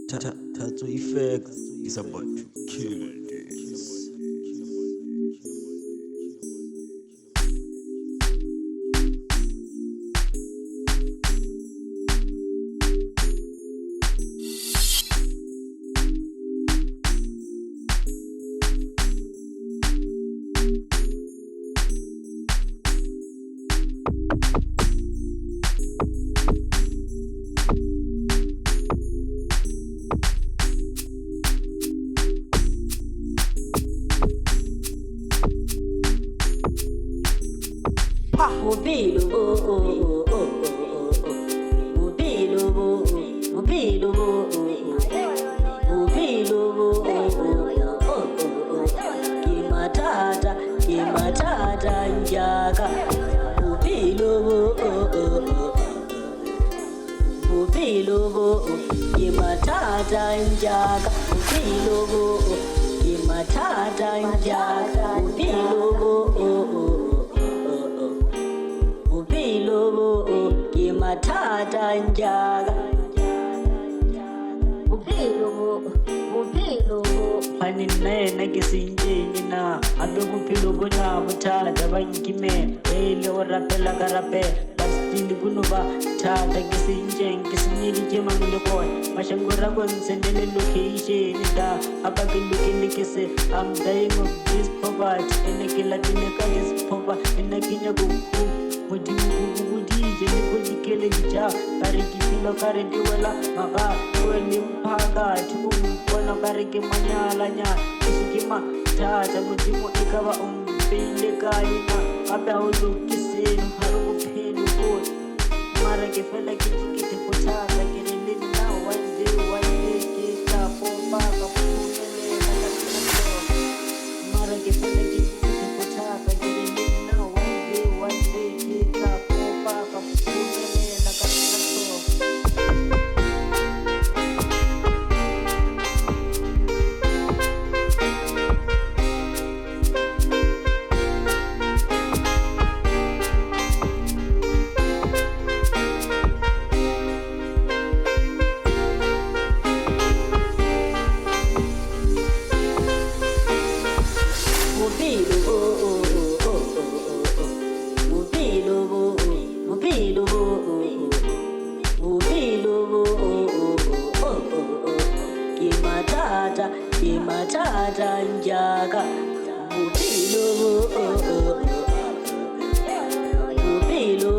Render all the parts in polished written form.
Tattoo effects is about to kill this. Mubilo, oh, oh, oh, oh, oh, oh. Mubilo, oh, oh. Mubilo, oh, oh, oh. Mubilo, oh, oh, oh, oh, oh. Kimatata njaka. Mubilo, oh, oh, oh, oh. Mubilo, oh, oh. Kimatata njaka. Mubilo, oh, oh. Kimatata njaka. Mubilo, oh, oh, oh. Mubilo kimatata njaka. Mubilo hani nena kisinjini na abe mubilo kuna mutata bankime ele orapela karape bastili kunuba tata kisinjeni kisinyiri kimanguleko mashangora konsendele location da abakilukini kise I'm dying of this poverty enekilatineka this poverty enekinya kuku Mudije nikujikele nja kariki filo karindi wela maka kweni mpaka tukumbona kariki manyala nya kushikima tata mudimu ikawa umpile kayina abya ulukisenu harugu pelu boy mara kefela kijikite kutata kirelini na wande kita pomba kapumele nakakinato mara kefela kijikite kutata kirelini na wande kita pomba kapumele nakakinato Kimatata njaka. Mubilo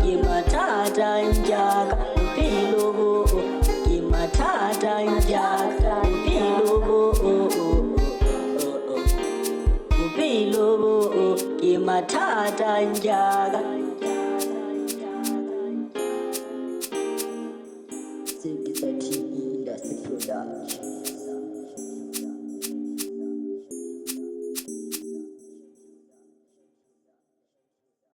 kimatata njaka. Mubilo kimatata njaka. Mubilo kimatata njaka.